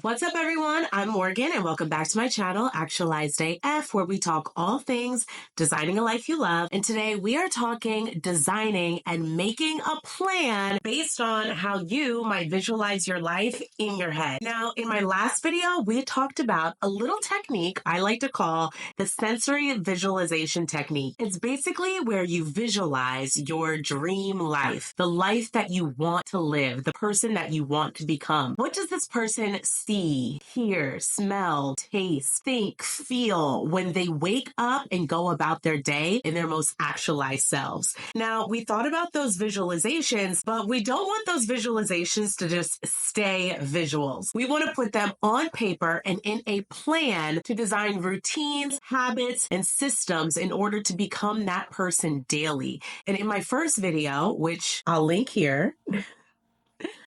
What's up, everyone? I'm Morgan, and welcome back to my channel, Actualized AF, where we talk all things designing a life you love. And today we are talking designing and making a plan based on how you might visualize your life in your head. Now, in my last video, we talked about a little technique I like to call the sensory visualization technique. It's basically where you visualize your dream life, the life that you want to live, the person that you want to become. What does this person see, hear, smell, taste, think, feel when they wake up and go about their day in their most actualized selves? Now, we thought about those visualizations, but we don't want those visualizations to just stay visuals. We want to put them on paper and in a plan to design routines, habits, and systems in order to become that person daily. And in my first video, which I'll link here,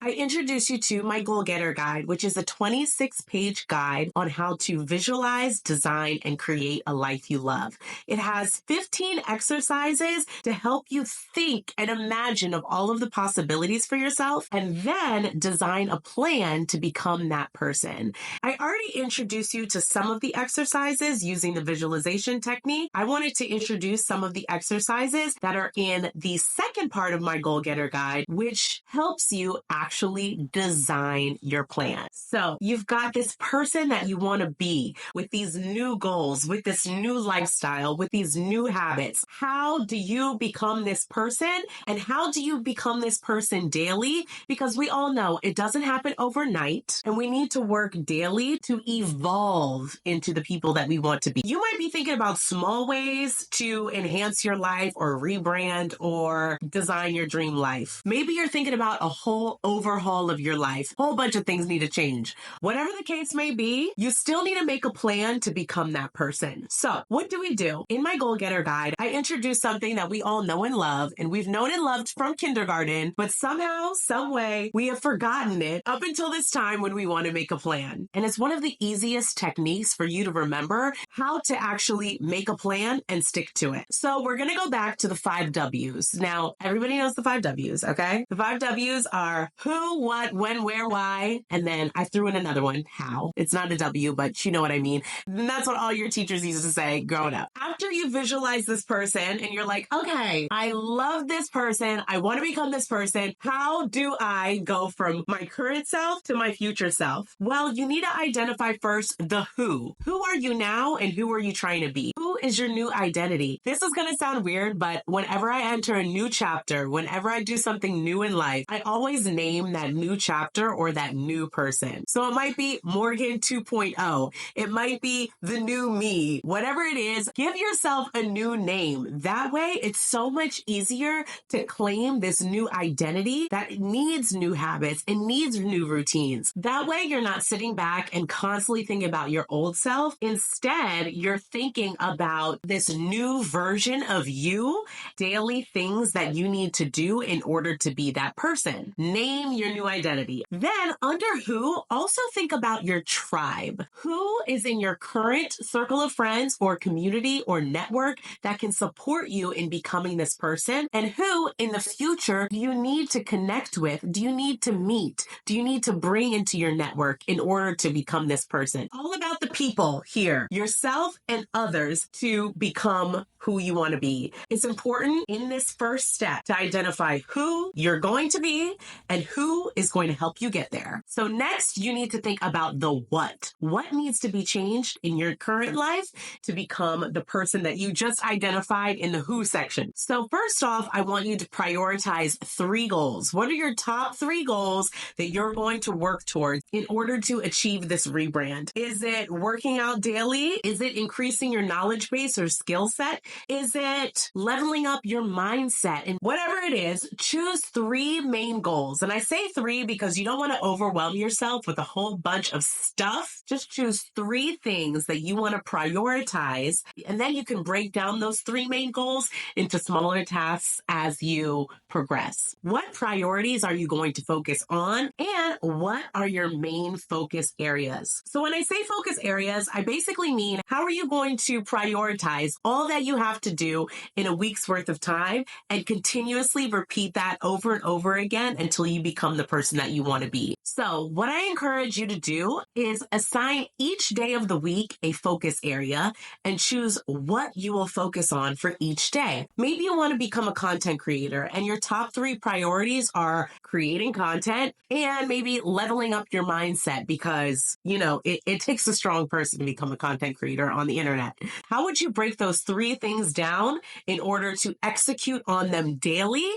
I introduced you to my Goal Getter Guide, which is a 26-page guide on how to visualize, design, and create a life you love. It has 15 exercises to help you think and imagine of all of the possibilities for yourself, and then design a plan to become that person. I already introduced you to some of the exercises using the visualization technique. I wanted to introduce some of the exercises that are in the second part of my Goal Getter Guide, which helps you actually design your plan. So you've got this person that you want to be with these new goals, with this new lifestyle, with these new habits. How do you become this person? And how do you become this person daily? Because we all know it doesn't happen overnight, and we need to work daily to evolve into the people that we want to be. You might be thinking about small ways to enhance your life or rebrand or design your dream life. Maybe you're thinking about a whole overhaul of your life. A whole bunch of things need to change. Whatever the case may be, you still need to make a plan to become that person. So what do we do? In my Goal Getter Guide, I introduce something that we all know and love, and we've known and loved from kindergarten, but somehow, some way, we have forgotten it up until this time when we want to make a plan. And it's one of the easiest techniques for you to remember how to actually make a plan and stick to it. So we're going to go back to the 5 W's. Now, everybody knows the 5 W's, okay? The 5 W's are who, what, when, where, why, and then I threw in another one, how. It's not a W, but you know what I mean. And that's what all your teachers used to say growing up. After you visualize this person and you're like, okay, I love this person, I want to become this person, how do I go from my current self to my future self? Well, you need to identify first the who. Who are you now and who are you trying to be? Who is your new identity? This is going to sound weird, but whenever I enter a new chapter, whenever I do something new in life, I always name that new chapter or that new person. So it might be Morgan 2.0. It might be the new me. Whatever it is, give yourself a new name. That way, it's so much easier to claim this new identity that needs new habits and needs new routines. That way, you're not sitting back and constantly thinking about your old self. Instead, you're thinking about this new version of you, daily things that you need to do in order to be that person. Name your new identity. Then under who, also think about your tribe. Who is in your current circle of friends or community or network that can support you in becoming this person? And who in the future do you need to connect with? Do you need to meet? Do you need to bring into your network in order to become this person? All about the people here, yourself and others, to become who you want to be. It's important in this first step to identify who you're going to be and who is going to help you get there. So next, you need to think about the what. What needs to be changed in your current life to become the person that you just identified in the who section? So first off, I want you to prioritize 3 goals. What are your top 3 goals that you're going to work towards in order to achieve this rebrand? Is it working out daily? Is it increasing your knowledge base or skill set? Is it leveling up your mindset? And whatever it is, choose 3 main goals. And I say 3 because you don't want to overwhelm yourself with a whole bunch of stuff. Just choose 3 things that you want to prioritize. And then you can break down those 3 main goals into smaller tasks as you progress. What priorities are you going to focus on? And what are your main focus areas? So when I say focus areas, I basically mean, how are you going to prioritize all that you have to do in a week's worth of time and continuously repeat that over and over again until you become the person that you want to be? So, what I encourage you to do is assign each day of the week a focus area and choose what you will focus on for each day. Maybe you want to become a content creator and your top 3 priorities are creating content and maybe leveling up your mindset because, it takes a strong person to become a content creator on the internet. How would you break those 3 things down in order to execute on them daily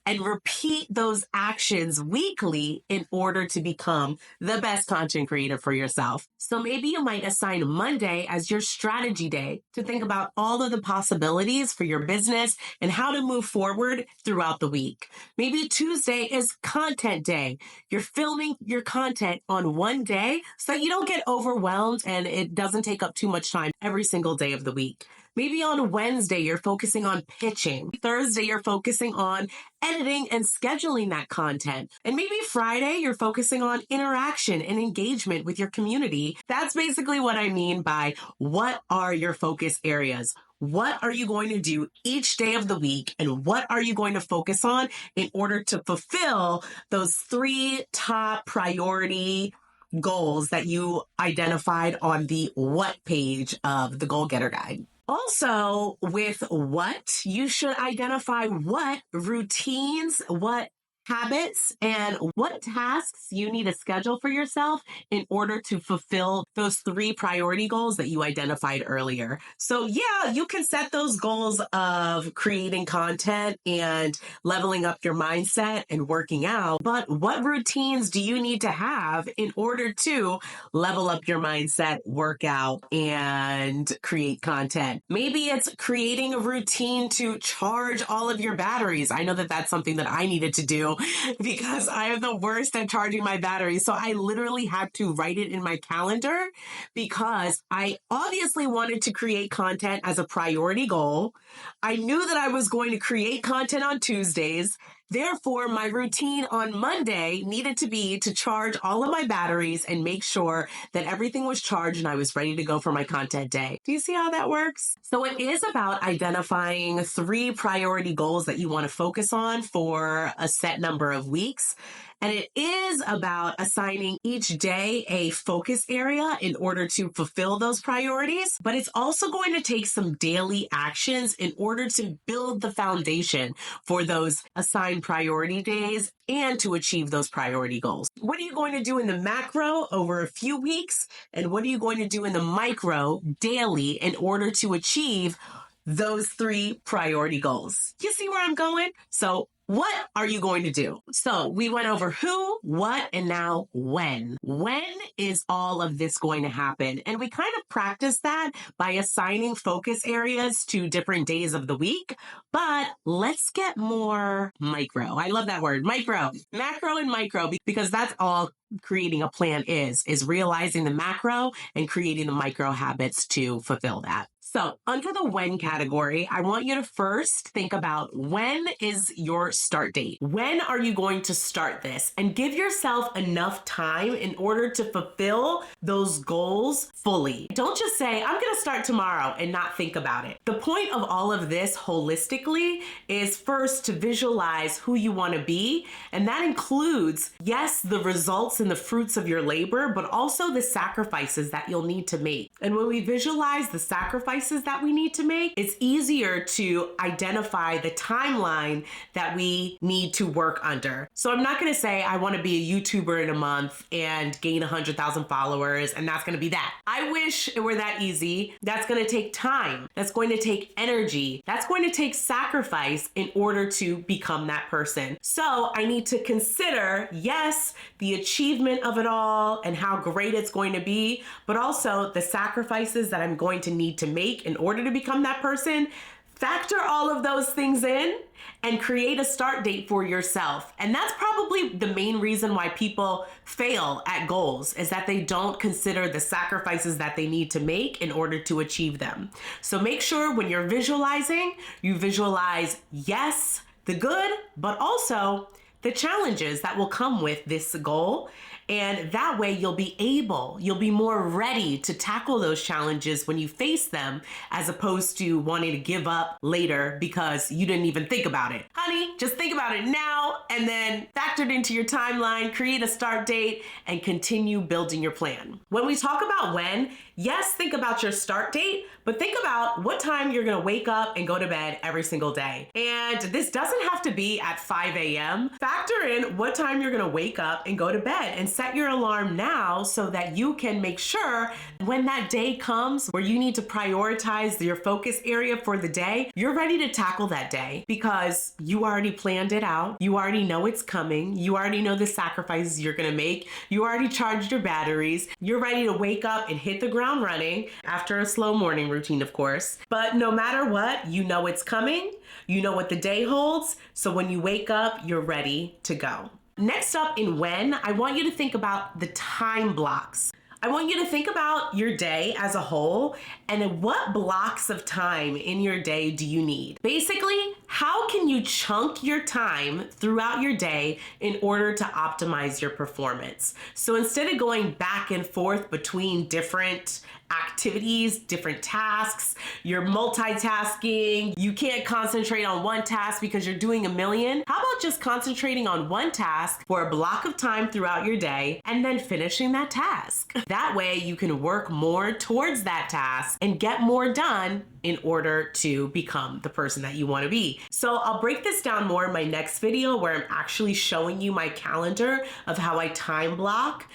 and repeat those actions weekly in order to become the best content creator for yourself? So maybe you might assign Monday as your strategy day to think about all of the possibilities for your business and how to move forward throughout the week. Maybe Tuesday is content day. You're filming your content on one day so that you don't get overwhelmed and it doesn't take up too much time every single day of the week. Maybe on Wednesday, you're focusing on pitching. Thursday, you're focusing on editing and scheduling that content. And maybe Friday, you're focusing on interaction and engagement with your community. That's basically what I mean by what are your focus areas? What are you going to do each day of the week? And what are you going to focus on in order to fulfill those 3 top priority goals that you identified on the what page of the Goal Getter Guide? Also, with what, you should identify what routines, what habits, and what tasks you need to schedule for yourself in order to fulfill those 3 priority goals that you identified earlier. So yeah, you can set those goals of creating content and leveling up your mindset and working out, but what routines do you need to have in order to level up your mindset, work out, and create content? Maybe it's creating a routine to charge all of your batteries. I know that that's something that I needed to do because I am the worst at charging my batteries. So I literally had to write it in my calendar because I obviously wanted to create content as a priority goal. I knew that I was going to create content on Tuesdays. Therefore, my routine on Monday needed to be to charge all of my batteries and make sure that everything was charged and I was ready to go for my content day. Do you see how that works? So it is about identifying 3 priority goals that you want to focus on for a set number of weeks. And it is about assigning each day a focus area in order to fulfill those priorities. But it's also going to take some daily actions in order to build the foundation for those assigned priority days and to achieve those priority goals. What are you going to do in the macro over a few weeks? And what are you going to do in the micro daily in order to achieve those 3 priority goals? You see where I'm going? So what are you going to do? So we went over who, what, and now when. When is all of this going to happen? And we kind of practice that by assigning focus areas to different days of the week. But let's get more micro. I love that word, micro, macro and micro, because that's all creating a plan is realizing the macro and creating the micro habits to fulfill that. So under the when category, I want you to first think about when is your start date? When are you going to start this? And give yourself enough time in order to fulfill those goals fully. Don't just say, I'm going to start tomorrow and not think about it. The point of all of this holistically is first to visualize who you want to be. And that includes, yes, the results and the fruits of your labor, but also the sacrifices that you'll need to make. And when we visualize the sacrifices that we need to make, it's easier to identify the timeline that we need to work under. So I'm not going to say I want to be a YouTuber in a month and gain 100,000 followers and that's going to be that. I wish it were that easy. That's going to take time. That's going to take energy. That's going to take sacrifice in order to become that person. So I need to consider, yes, the achievement of it all and how great it's going to be, but also the sacrifices that I'm going to need to make in order to become that person. Factor all of those things in and create a start date for yourself. And that's probably the main reason why people fail at goals, is that they don't consider the sacrifices that they need to make in order to achieve them. So make sure when you're visualizing, you visualize, yes, the good, but also the challenges that will come with this goal. And that way you'll be more ready to tackle those challenges when you face them, as opposed to wanting to give up later because you didn't even think about it. Honey, just think about it now and then factor it into your timeline, create a start date, and continue building your plan. When we talk about when, yes, think about your start date, but think about what time you're gonna wake up and go to bed every single day. And this doesn't have to be at 5 a.m. Factor in what time you're gonna wake up and go to bed, and set your alarm now so that you can make sure when that day comes where you need to prioritize your focus area for the day, you're ready to tackle that day because you already planned it out. You already know it's coming. You already know the sacrifices you're gonna make. You already charged your batteries. You're ready to wake up and hit the ground running after a slow morning routine, of course. But no matter what, you know it's coming. You know what the day holds. So when you wake up, you're ready to go. Next up in when, I want you to think about the time blocks. I want you to think about your day as a whole and what blocks of time in your day do you need? Basically, how can you chunk your time throughout your day in order to optimize your performance? So instead of going back and forth between different activities, different tasks, you're multitasking, you can't concentrate on one task because you're doing a million. How about just concentrating on one task for a block of time throughout your day and then finishing that task? That way you can work more towards that task and get more done in order to become the person that you want to be. So I'll break this down more in my next video where I'm actually showing you my calendar of how I time block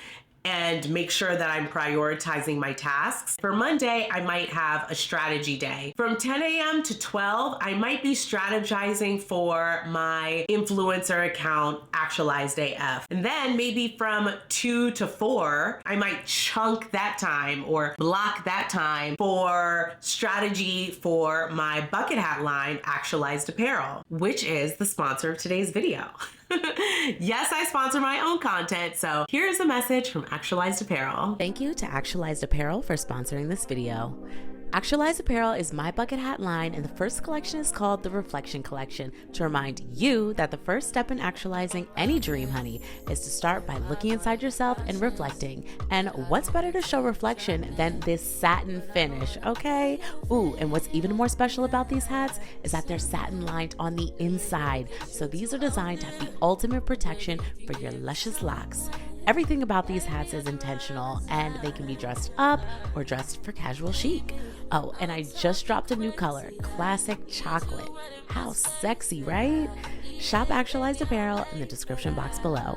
and make sure that I'm prioritizing my tasks. For Monday, I might have a strategy day. From 10 a.m. to 12, I might be strategizing for my influencer account, Actualized AF. And then maybe from 2 to 4, I might chunk that time or block that time for strategy for my bucket hat line, Actualized Apparel, which is the sponsor of today's video. Yes, I sponsor my own content, so here's a message from Actualized Apparel. Thank you to Actualized Apparel for sponsoring this video. Actualized Apparel is my bucket hat line, and the first collection is called the Reflection Collection, to remind you that the first step in actualizing any dream, honey, is to start by looking inside yourself and reflecting. And what's better to show reflection than this satin finish, okay? Ooh, and what's even more special about these hats is that they're satin lined on the inside. So these are designed to have the ultimate protection for your luscious locks. Everything about these hats is intentional, and they can be dressed up or dressed for casual chic. Oh, and I just dropped a new color, classic chocolate. How sexy, right? Shop Actualized Apparel in the description box below.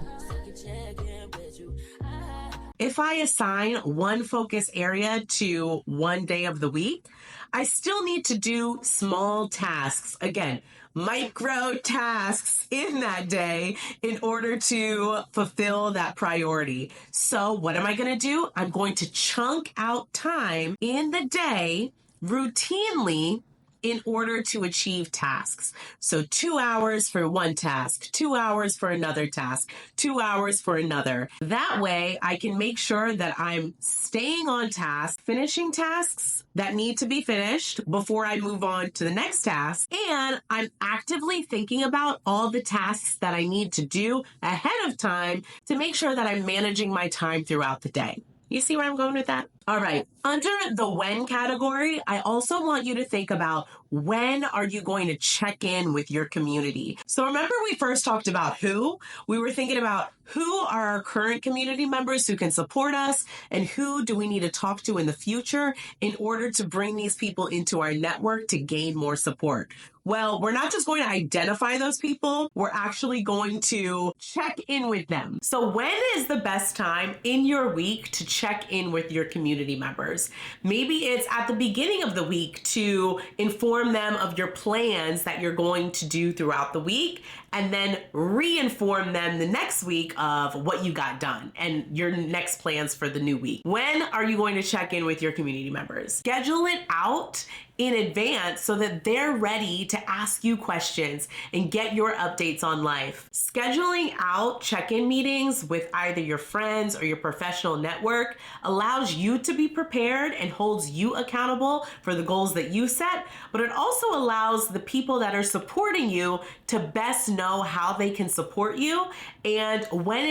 If I assign one focus area to one day of the week, I still need to do small tasks. Again, micro tasks in that day in order to fulfill that priority. So what am I going to do? I'm going to chunk out time in the day routinely in order to achieve tasks. So 2 hours for one task, 2 hours for another task, 2 hours for another. That way I can make sure that I'm staying on task, finishing tasks that need to be finished before I move on to the next task. And I'm actively thinking about all the tasks that I need to do ahead of time to make sure that I'm managing my time throughout the day. You see where I'm going with that? All right. Under the when category, I also want you to think about when are you going to check in with your community? So remember we first talked about who? We were thinking about who are our current community members who can support us and who do we need to talk to in the future in order to bring these people into our network to gain more support. Well, we're not just going to identify those people, we're actually going to check in with them. So when is the best time in your week to check in with your community members? Maybe it's at the beginning of the week to inform them of your plans that you're going to do throughout the week, and then re-inform them the next week of what you got done and your next plans for the new week. When are you going to check in with your community members? Schedule it out in advance so that they're ready to ask you questions and get your updates on life. Scheduling out check-in meetings with either your friends or your professional network allows you to be prepared and holds you accountable for the goals that you set, but it also allows the people that are supporting you to best know know how they can support you and when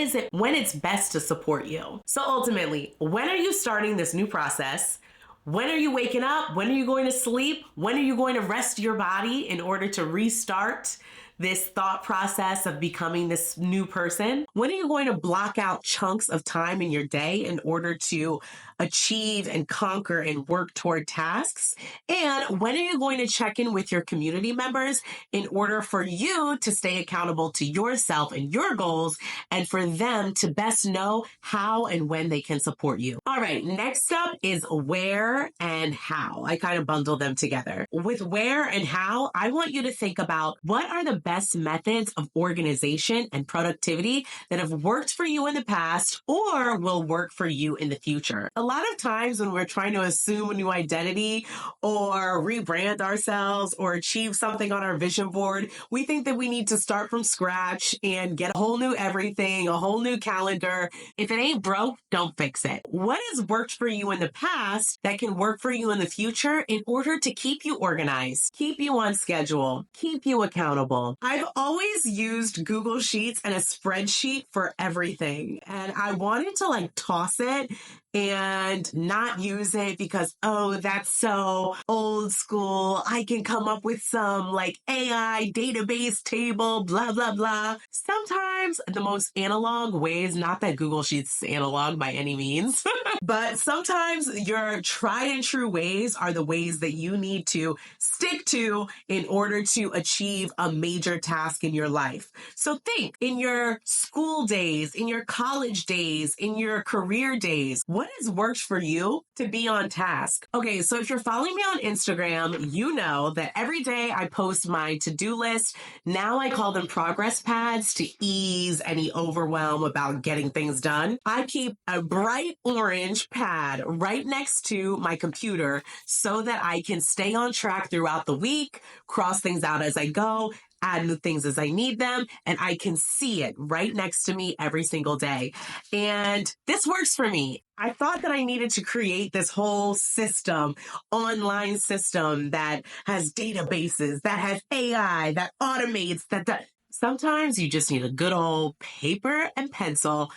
it's best to support you. So ultimately, when are you starting this new process? When are you waking up? When are you going to sleep? When are you going to rest your body in order to restart this thought process of becoming this new person? When are you going to block out chunks of time in your day in order to achieve and conquer and work toward tasks? And when are you going to check in with your community members in order for you to stay accountable to yourself and your goals and for them to best know how and when they can support you? All right, next up is where and how. I kind of bundle them together. With where and how, I want you to think about what are the best methods of organization and productivity that have worked for you in the past or will work for you in the future. A lot of times when we're trying to assume a new identity or rebrand ourselves or achieve something on our vision board, we think that we need to start from scratch and get a whole new everything, a whole new calendar. If it ain't broke, don't fix it. What has worked for you in the past that can work for you in the future in order to keep you organized, keep you on schedule, keep you accountable? I've always used Google Sheets and a spreadsheet for everything. And I wanted to toss it and not use it because, oh, that's so old school. I can come up with some AI database table, blah, blah, blah. Sometimes the most analog ways, not that Google Sheets is analog by any means, but sometimes your tried and true ways are the ways that you need to stick to in order to achieve a major task in your life. So think in your school days, in your college days, in your career days, what has worked for you to be on task? Okay, so if you're following me on Instagram, you know that every day I post my to-do list. Now I call them progress pads to ease any overwhelm about getting things done. I keep a bright orange pad right next to my computer so that I can stay on track throughout the week, cross things out as I go, add new things as I need them, and I can see it right next to me every single day. And this works for me. I thought that I needed to create this whole system, online system that has databases, that has AI, that automates, that sometimes you just need a good old paper and pencil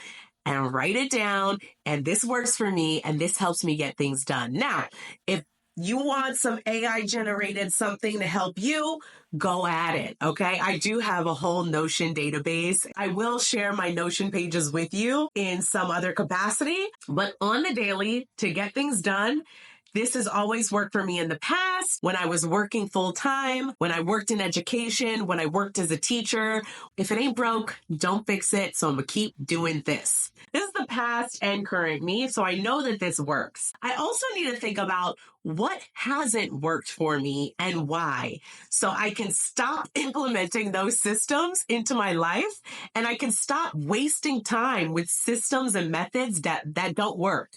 and write it down. And this works for me, and this helps me get things done. Now, if you want some AI generated something to help you, go at it. Okay. I do have a whole Notion database. I will share my Notion pages with you in some other capacity, but on the daily to get things done, this has always worked for me in the past when I was working full time, when I worked in education, when I worked as a teacher. If it ain't broke, don't fix it. So I'm going to keep doing this. This is the past and current me. So I know that this works. I also need to think about what hasn't worked for me and why. So I can stop implementing those systems into my life and I can stop wasting time with systems and methods that don't work.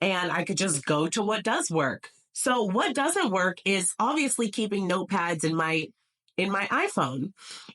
And I could just go to what does work. So what doesn't work is obviously keeping notepads in my iPhone.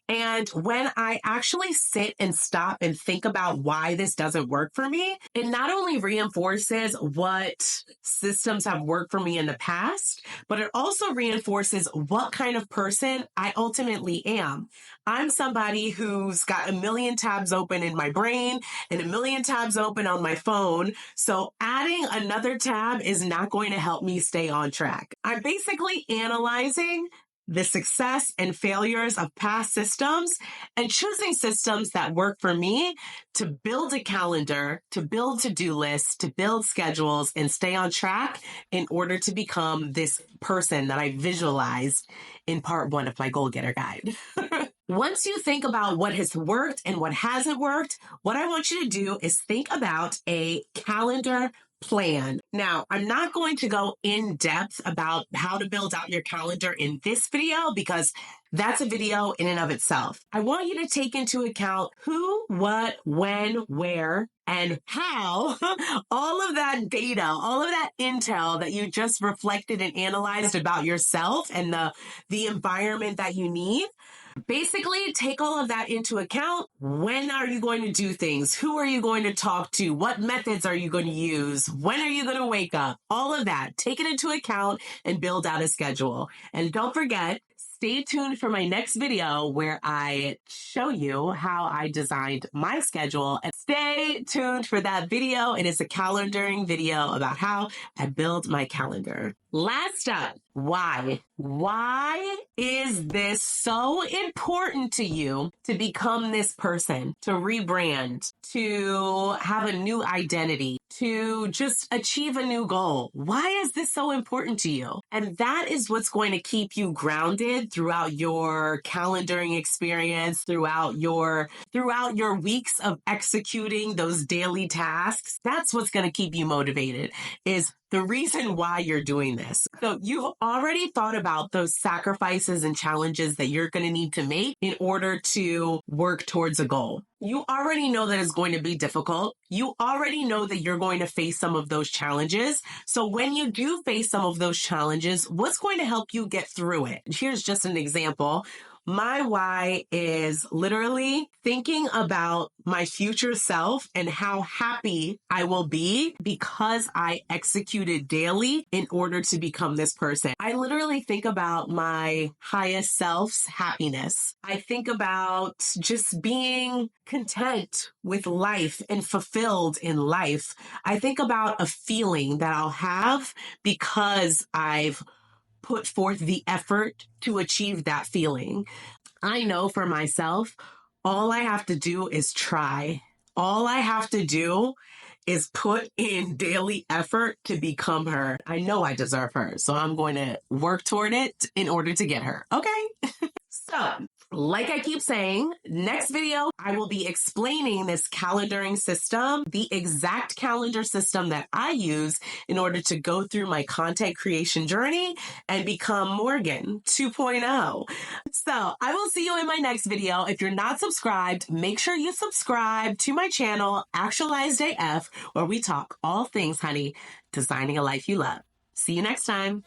And when I actually sit and stop and think about why this doesn't work for me, it not only reinforces what systems have worked for me in the past, but it also reinforces what kind of person I ultimately am. I'm somebody who's got a million tabs open in my brain and a million tabs open on my phone. So adding another tab is not going to help me stay on track. I'm basically analyzing the success and failures of past systems and choosing systems that work for me to build a calendar, to build to-do lists, to build schedules and stay on track in order to become this person that I visualized in part 1 of my Goal Getter Guide. Once you think about what has worked and what hasn't worked, what I want you to do is think about a calendar plan. Now, I'm not going to go in depth about how to build out your calendar in this video because that's a video in and of itself. I want you to take into account who, what, when, where, and how all of that data, all of that intel that you just reflected and analyzed about yourself and the environment that you need. Basically, take all of that into account. When are you going to do things? Who are you going to talk to? What methods are you going to use? When are you going to wake up? All of that. Take it into account and build out a schedule. And don't forget, stay tuned for my next video where I show you how I designed my schedule. And stay tuned for that video. It is a calendaring video about how I build my calendar. Last up, why? Why is this so important to you to become this person, to rebrand, to have a new identity, to just achieve a new goal? Why is this so important to you? And that is what's going to keep you grounded throughout your calendaring experience, throughout your weeks of executing those daily tasks. That's what's going to keep you motivated, is the reason why you're doing this. So you've already thought about those sacrifices and challenges that you're going to need to make in order to work towards a goal. You already know that it's going to be difficult. You already know that you're going to face some of those challenges. So when you do face some of those challenges, what's going to help you get through it? Here's just an example. My why is literally thinking about my future self and how happy I will be because I executed daily in order to become this person. I literally think about my highest self's happiness. I think about just being content with life and fulfilled in life. I think about a feeling that I'll have because I've put forth the effort to achieve that feeling. I know for myself, all I have to do is try. All I have to do is put in daily effort to become her. I know I deserve her, so I'm going to work toward it in order to get her. Okay? So, like I keep saying, next video, I will be explaining this calendaring system, the exact calendar system that I use in order to go through my content creation journey and become Morgan 2.0. So I will see you in my next video. If you're not subscribed, make sure you subscribe to my channel, Actualized AF, where we talk all things, honey, designing a life you love. See you next time.